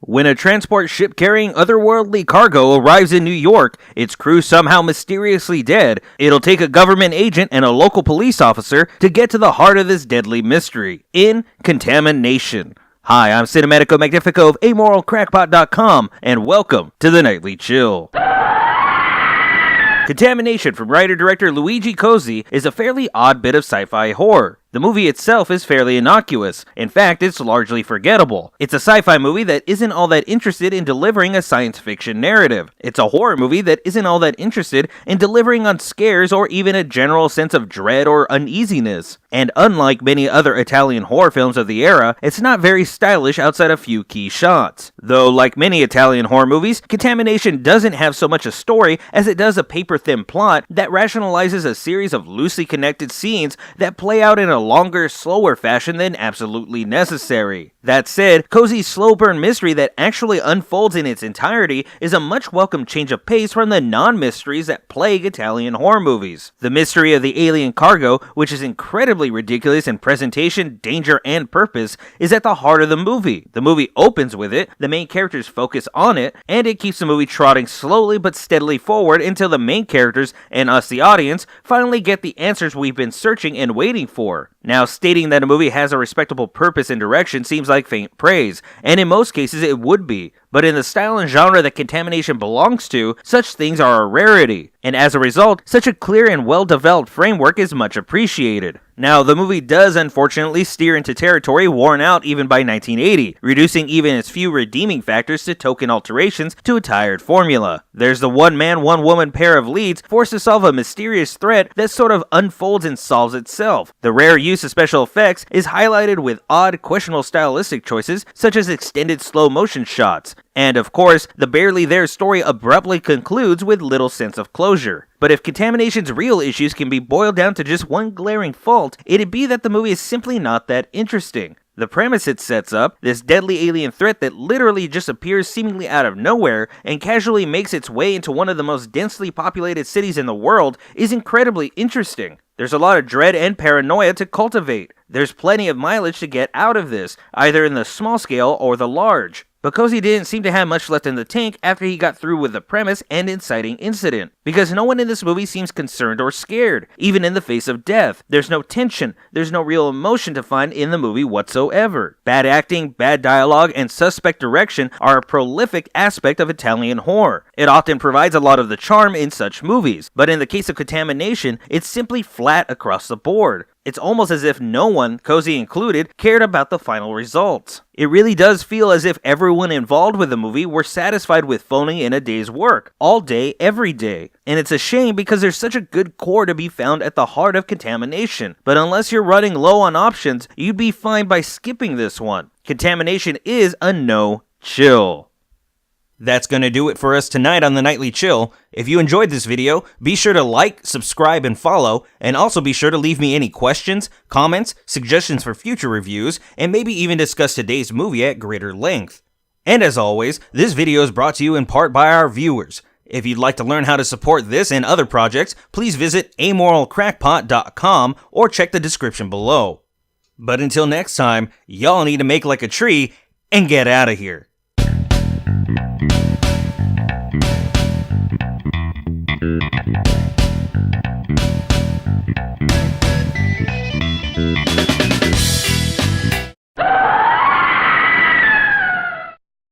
When a transport ship carrying otherworldly cargo arrives in New York, its crew somehow mysteriously dead, it'll take a government agent and a local police officer to get to the heart of this deadly mystery, in Contamination. Hi, I'm Cinematico Magnifico of amoralcrackpot.com, and welcome to the Nightly Chill. Contamination from writer-director Luigi Cozzi is a fairly odd bit of sci-fi horror. The movie itself is fairly innocuous. In fact, it's largely forgettable. It's a sci-fi movie that isn't all that interested in delivering a science fiction narrative. It's a horror movie that isn't all that interested in delivering on scares or even a general sense of dread or uneasiness. And unlike many other Italian horror films of the era, it's not very stylish outside a few key shots. Though, like many Italian horror movies, Contamination doesn't have so much a story as it does a paper-thin plot that rationalizes a series of loosely connected scenes that play out in a longer, slower fashion than absolutely necessary. That said, Cozzi's slow burn mystery that actually unfolds in its entirety is a much welcome change of pace from the non-mysteries that plague Italian horror movies. The mystery of the alien cargo, which is incredibly ridiculous in presentation, danger, and purpose, is at the heart of the movie. The movie opens with it, the main characters focus on it, and it keeps the movie trotting slowly but steadily forward until the main characters, and us the audience, finally get the answers we've been searching and waiting for. Now, stating that a movie has a respectable purpose and direction seems like faint praise, and in most cases it would be. But in the style and genre that Contamination belongs to, such things are a rarity, and as a result, such a clear and well-developed framework is much appreciated. Now, the movie does unfortunately steer into territory worn out even by 1980, reducing even its few redeeming factors to token alterations to a tired formula. There's the one-man, one-woman pair of leads forced to solve a mysterious threat that sort of unfolds and solves itself. The rare use of special effects is highlighted with odd, questionable stylistic choices, such as extended slow-motion shots. And of course, the barely there story abruptly concludes with little sense of closure. But if Contamination's real issues can be boiled down to just one glaring fault, it'd be that the movie is simply not that interesting. The premise it sets up, this deadly alien threat that literally just appears seemingly out of nowhere and casually makes its way into one of the most densely populated cities in the world, is incredibly interesting. There's a lot of dread and paranoia to cultivate. There's plenty of mileage to get out of this, either in the small scale or the large. But Cozzi didn't seem to have much left in the tank after he got through with the premise and inciting incident, because no one in this movie seems concerned or scared, even in the face of death. There's no tension, there's no real emotion to find in the movie whatsoever. Bad acting, bad dialogue, and suspect direction are a prolific aspect of Italian horror. It often provides a lot of the charm in such movies, but in the case of Contamination, it's simply flat across the board. It's almost as if no one, Cozzi included, cared about the final results. It really does feel as if everyone involved with the movie were satisfied with phoning in a day's work, all day, every day. And it's a shame because there's such a good core to be found at the heart of Contamination. But unless you're running low on options, you'd be fine by skipping this one. Contamination is a no-chill. That's going to do it for us tonight on the Nightly Chill. If you enjoyed this video, be sure to like, subscribe, and follow, and also be sure to leave me any questions, comments, suggestions for future reviews, and maybe even discuss today's movie at greater length. And as always, this video is brought to you in part by our viewers. If you'd like to learn how to support this and other projects, please visit amoralcrackpot.com or check the description below. But until next time, y'all need to make like a tree and get out of here.